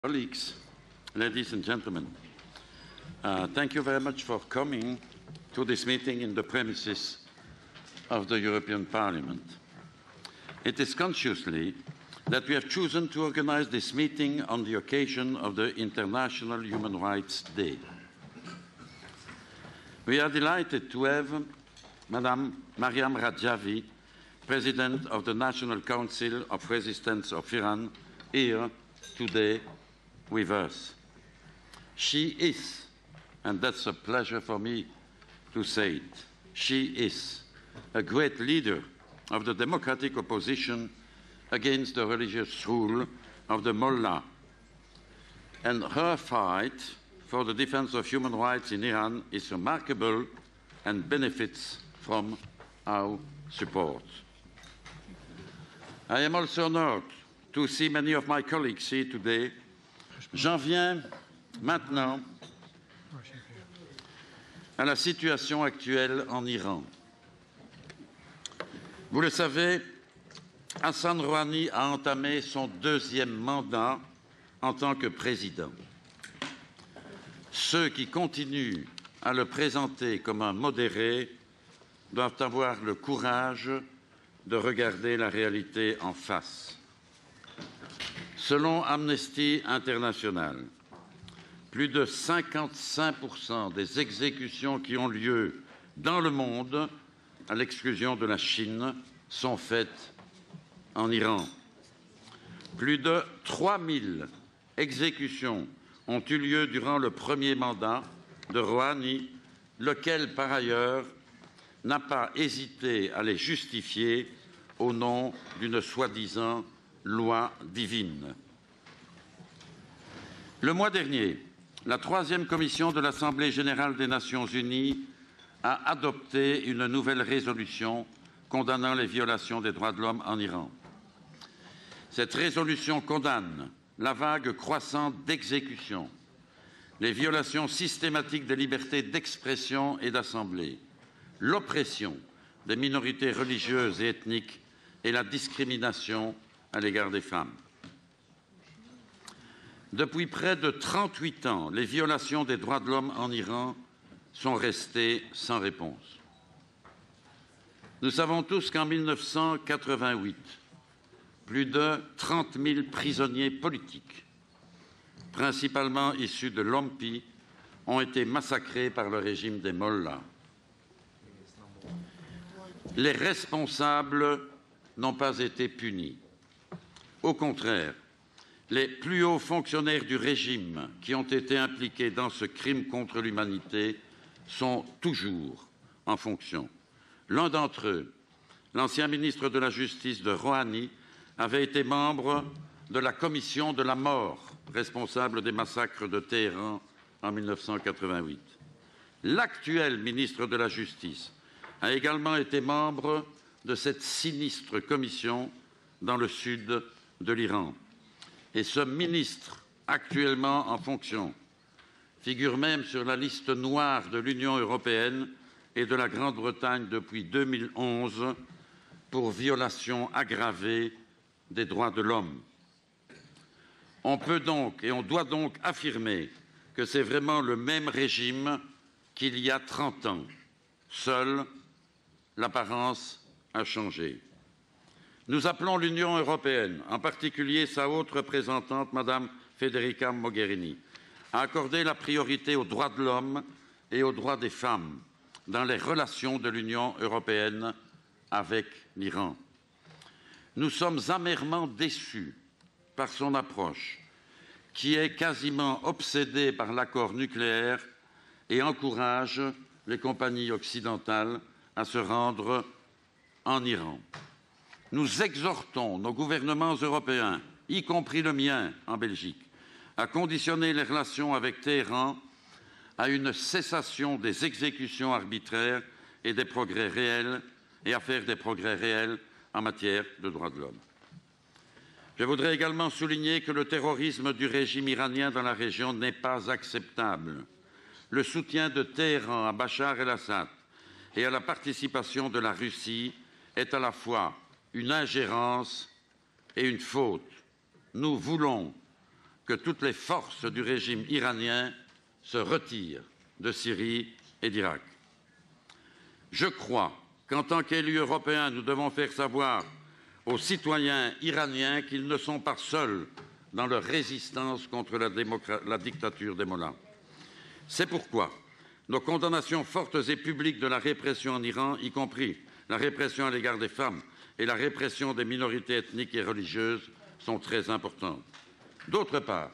Colleagues, ladies and gentlemen, thank you very much for coming to this meeting in the premises of the European Parliament. It is consciously that we have chosen to organize this meeting on the occasion of the International Human Rights Day. We are delighted to have Madame Mariam Rajavi, President of the National Council of Resistance of Iran, here today with us. She is, and that's a pleasure for me to say it, she is a great leader of the democratic opposition against the religious rule of the Mullah. And her fight for the defense of human rights in Iran is remarkable and benefits from our support. I am also honored to see many of my colleagues here today. J'en viens maintenant à la situation actuelle en Iran. Vous le savez, Hassan Rouhani a entamé son deuxième mandat en tant que président. Ceux qui continuent à le présenter comme un modéré doivent avoir le courage de regarder la réalité en face. Selon Amnesty International, plus de 55% des exécutions qui ont lieu dans le monde, à l'exclusion de la Chine, sont faites en Iran. Plus de 3000 exécutions ont eu lieu durant le premier mandat de Rouhani, lequel, par ailleurs, n'a pas hésité à les justifier au nom d'une soi-disant loi divine. Le mois dernier, la troisième commission de l'Assemblée générale des Nations unies a adopté une nouvelle résolution condamnant les violations des droits de l'homme en Iran. Cette résolution condamne la vague croissante d'exécutions, les violations systématiques des libertés d'expression et d'assemblée, l'oppression des minorités religieuses et ethniques et la discrimination à l'égard des femmes. Depuis près de 38 ans, les violations des droits de l'homme en Iran sont restées sans réponse. Nous savons tous qu'en 1988, plus de 30 000 prisonniers politiques, principalement issus de l'OMPI, ont été massacrés par le régime des Mollahs. Les responsables n'ont pas été punis. Au contraire, les plus hauts fonctionnaires du régime qui ont été impliqués dans ce crime contre l'humanité sont toujours en fonction. L'un d'entre eux, l'ancien ministre de la Justice de Rouhani, avait été membre de la commission de la mort responsable des massacres de Téhéran en 1988. L'actuel ministre de la Justice a également été membre de cette sinistre commission dans le sud de l'Iran. Et ce ministre, actuellement en fonction, figure même sur la liste noire de l'Union européenne et de la Grande-Bretagne depuis 2011 pour violation aggravée des droits de l'homme. On peut donc et on doit donc affirmer que c'est vraiment le même régime qu'il y a 30 ans. Seule l'apparence a changé. Nous appelons l'Union européenne, en particulier sa haute représentante, Madame Federica Mogherini, à accorder la priorité aux droits de l'homme et aux droits des femmes dans les relations de l'Union européenne avec l'Iran. Nous sommes amèrement déçus par son approche, qui est quasiment obsédée par l'accord nucléaire et encourage les compagnies occidentales à se rendre en Iran. Nous exhortons nos gouvernements européens, y compris le mien en Belgique, à conditionner les relations avec Téhéran à une cessation des exécutions arbitraires et des progrès réels, et à faire des progrès réels en matière de droits de l'homme. Je voudrais également souligner que le terrorisme du régime iranien dans la région n'est pas acceptable. Le soutien de Téhéran à Bachar el-Assad et à la participation de la Russie est à la fois une ingérence et une faute. Nous voulons que toutes les forces du régime iranien se retirent de Syrie et d'Irak. Je crois qu'en tant qu'élus européens, nous devons faire savoir aux citoyens iraniens qu'ils ne sont pas seuls dans leur résistance contre la dictature des mollahs. C'est pourquoi nos condamnations fortes et publiques de la répression en Iran, y compris la répression à l'égard des femmes et la répression des minorités ethniques et religieuses, sont très importantes. D'autre part,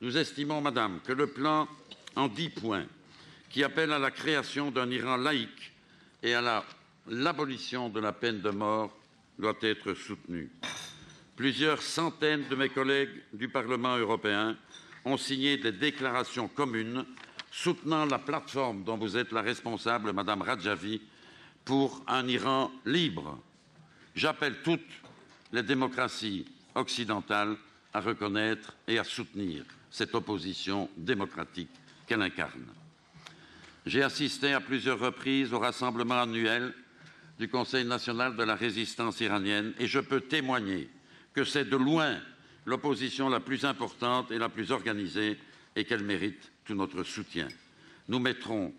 nous estimons, Madame, que le plan en 10 points, qui appelle à la création d'un Iran laïque et à l'abolition de la peine de mort, doit être soutenu. Plusieurs centaines de mes collègues du Parlement européen ont signé des déclarations communes soutenant la plateforme dont vous êtes la responsable, Madame Radjavi, pour un Iran libre. J'appelle toutes les démocraties occidentales à reconnaître et à soutenir cette opposition démocratique qu'elle incarne. J'ai assisté à plusieurs reprises au rassemblement annuel du Conseil national de la résistance iranienne et je peux témoigner que c'est de loin l'opposition la plus importante et la plus organisée et qu'elle mérite tout notre soutien. Nous mettrons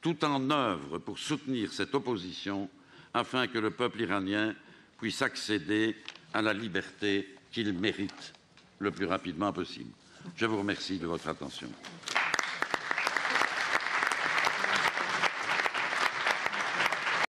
tout en œuvre pour soutenir cette opposition afin que le peuple iranien puisse accéder à la liberté qu'il mérite le plus rapidement possible. Je vous remercie de votre attention.